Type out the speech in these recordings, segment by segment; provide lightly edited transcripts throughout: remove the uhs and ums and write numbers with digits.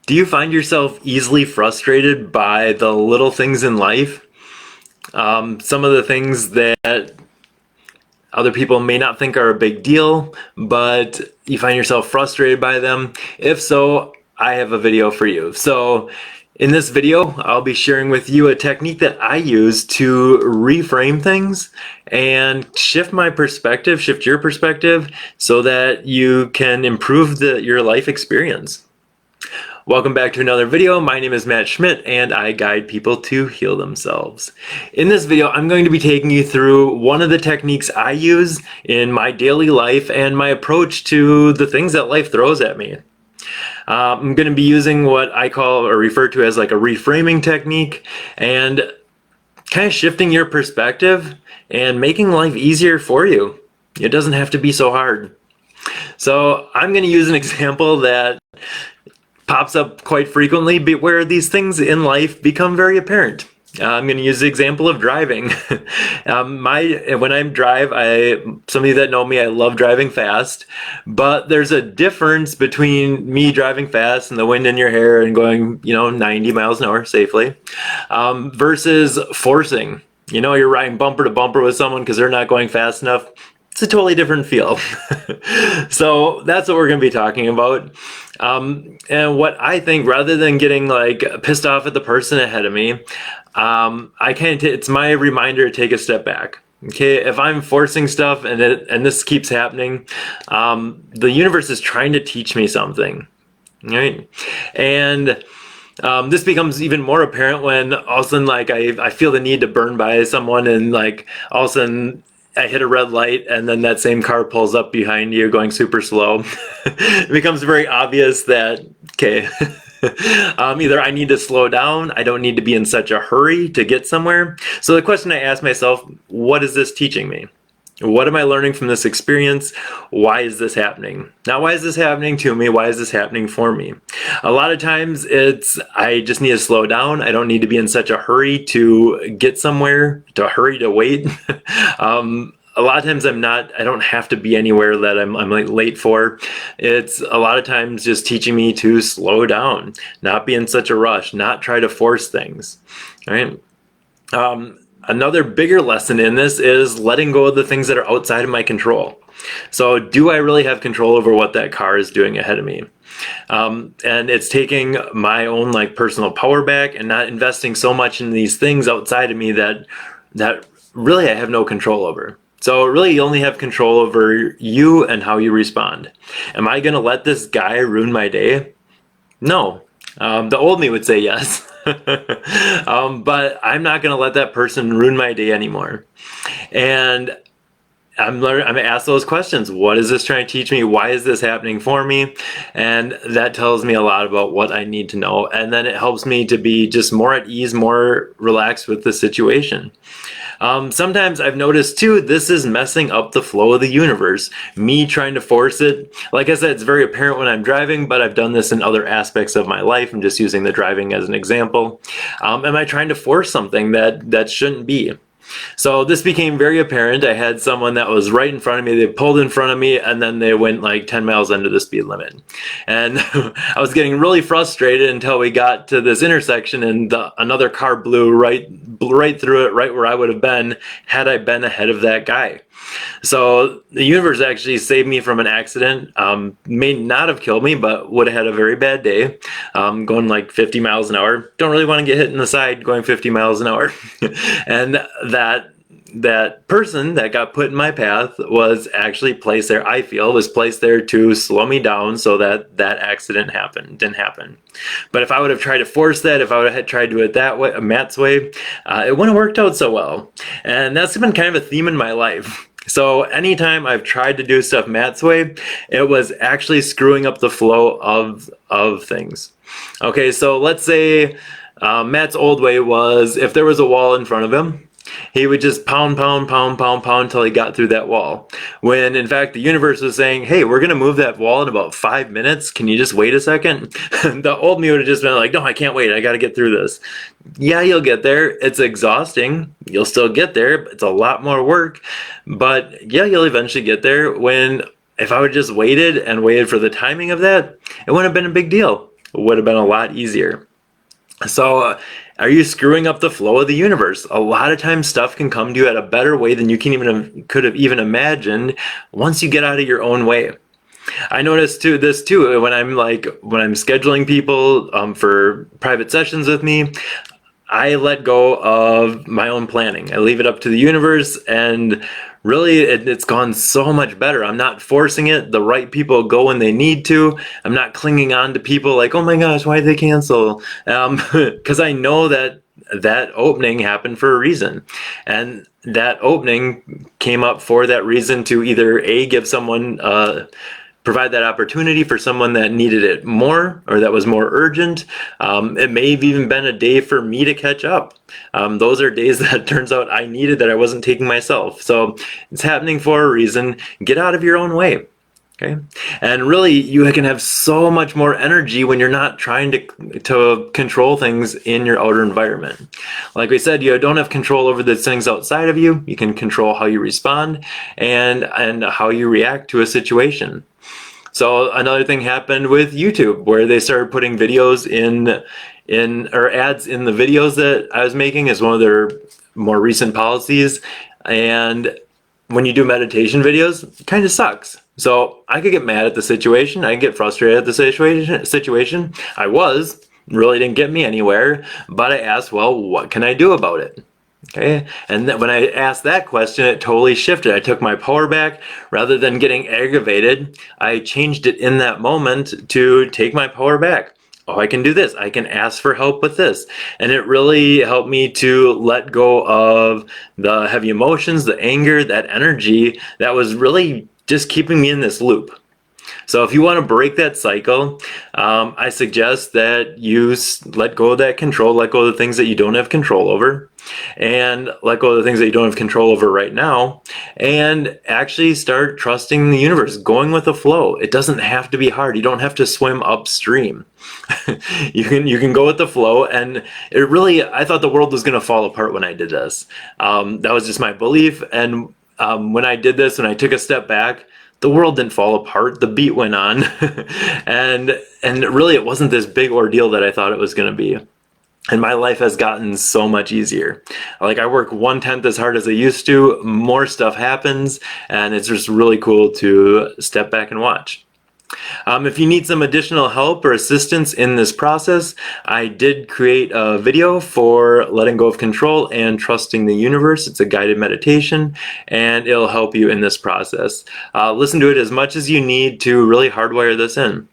Do you find yourself easily frustrated by the little things in life? Some of the things that other people may not think are a big deal, but you find yourself frustrated by them. If so, I have a video for you. So in this video, I'll be sharing with you a technique that I use to reframe things and shift my perspective, shift your perspective, so that you can improve your life experience. Welcome back to another video. My name is Matt Schmidt and I guide people to heal themselves. In this video, I'm going to be taking you through one of the techniques I use in my daily life and my approach to the things that life throws at me. I'm going to be using what I call or refer to as like a reframing technique and kind of shifting your perspective and making life easier for you. It doesn't have to be so hard. So I'm going to use an example that pops up quite frequently, but where these things in life become very apparent. I'm going to use the example of driving. When I drive, some of you that know me, I love driving fast, but there's a difference between me driving fast and the wind in your hair and going, 90 miles an hour safely, versus forcing. You're riding bumper to bumper with someone because they're not going fast enough. It's a totally different feel. So that's what we're going to be talking about. And what I think, rather than getting pissed off at the person ahead of me, it's my reminder to take a step back. Okay, if I'm forcing stuff and this keeps happening, the universe is trying to teach me something, right? And this becomes even more apparent when all of a sudden, I feel the need to burn by someone, and all of a sudden I hit a red light and then that same car pulls up behind you going super slow. It becomes very obvious that, okay, either I need to slow down, I don't need to be in such a hurry to get somewhere. So the question I ask myself, what is this teaching me? What am I learning from this experience? Why is this happening? Not why is this happening to me? Why is this happening for me? A lot of times I just need to slow down. I don't need to be in such a hurry to get somewhere, to hurry to wait. A lot of times I don't have to be anywhere that I'm late for. It's a lot of times just teaching me to slow down, not be in such a rush, not try to force things, right? Another bigger lesson in this is letting go of the things that are outside of my control. So do I really have control over what that car is doing ahead of me? And it's taking my own personal power back and not investing so much in these things outside of me that really I have no control over. So really you only have control over you and how you respond. Am I going to let this guy ruin my day? No. The old me would say yes. But I'm not going to let that person ruin my day anymore. And I'm going to ask those questions. What is this trying to teach me? Why is this happening for me? And that tells me a lot about what I need to know. And then it helps me to be just more at ease, more relaxed with the situation. Sometimes I've noticed too, this is messing up the flow of the universe. Me trying to force it. Like I said, it's very apparent when I'm driving, but I've done this in other aspects of my life. I'm just using the driving as an example. Am I trying to force something that shouldn't be? So this became very apparent. I had someone that was right in front of me. They pulled in front of me and then they went 10 miles under the speed limit. And I was getting really frustrated until we got to this intersection and another car blew right through it, right where I would have been had I been ahead of that guy. So the universe actually saved me from an accident. May not have killed me, but would have had a very bad day. Going 50 miles an hour. Don't really want to get hit in the side going 50 miles an hour. And that person that got put in my path was actually placed there, I feel, was placed there to slow me down so that accident didn't happen. But if I would have tried to force that, if I would have tried to do it that way, Matt's way, it wouldn't have worked out so well. And that's been kind of a theme in my life. So anytime I've tried to do stuff Matt's way, it was actually screwing up the flow of things. Okay, so let's say Matt's old way was if there was a wall in front of him, he would just pound until he got through that wall. When in fact the universe was saying, hey, we're going to move that wall in about 5 minutes. Can you just wait a second? The old me would have just been like, no, I can't wait. I got to get through this. Yeah, you'll get there. It's exhausting. You'll still get there. It's a lot more work. But yeah, you'll eventually get there. If I would just waited for the timing of that, it wouldn't have been a big deal. would have been a lot easier. So, are you screwing up the flow of the universe? A lot of times stuff can come to you at a better way than you could have even imagined once you get out of your own way. I noticed this too when I'm scheduling people for private sessions with me. I let go of my own planning. I leave it up to the universe, and really it's gone so much better. I'm not forcing it. The right people go when they need to. I'm not clinging on to people like, oh my gosh, why did they cancel? Because I know that opening happened for a reason. And that opening came up for that reason to either give someone provide that opportunity for someone that needed it more or that was more urgent. It may have even been a day for me to catch up. Those are days that turns out I needed that I wasn't taking myself. So it's happening for a reason. Get out of your own way. Okay. And really, you can have so much more energy when you're not trying to control things in your outer environment. Like we said, you don't have control over the things outside of you. You can control how you respond and how you react to a situation. So another thing happened with YouTube, where they started putting videos or ads in the videos that I was making as one of their more recent policies. And when you do meditation videos, it kind of sucks. So I could get mad at the situation. I could get frustrated at the situation. I really didn't get me anywhere, but I asked, well, what can I do about it? Okay, and then when I asked that question, it totally shifted. I took my power back. Rather than getting aggravated, I changed it in that moment to take my power back. Oh, I can do this. I can ask for help with this. And it really helped me to let go of the heavy emotions, the anger, that energy that was really just keeping me in this loop. So if you want to break that cycle, I suggest that you let go of that control, let go of the things that you don't have control over, and let go of the things that you don't have control over right now, and actually start trusting the universe, going with the flow. It doesn't have to be hard. You don't have to swim upstream. You can go with the flow, and I thought the world was going to fall apart when I did this. That was just my belief, and when I did this, when I took a step back, the world didn't fall apart. The beat went on, and really, it wasn't this big ordeal that I thought it was going to be. And my life has gotten so much easier. Like, I work 1/10 as hard as I used to. More stuff happens, and it's just really cool to step back and watch. If you need some additional help or assistance in this process, I did create a video for letting go of control and trusting the universe. It's a guided meditation, and it'll help you in this process. Listen to it as much as you need to really hardwire this in.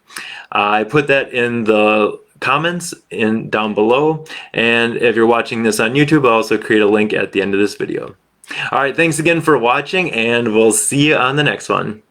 I put that in the comments down below, and if you're watching this on YouTube, I'll also create a link at the end of this video. All right, thanks again for watching, and we'll see you on the next one.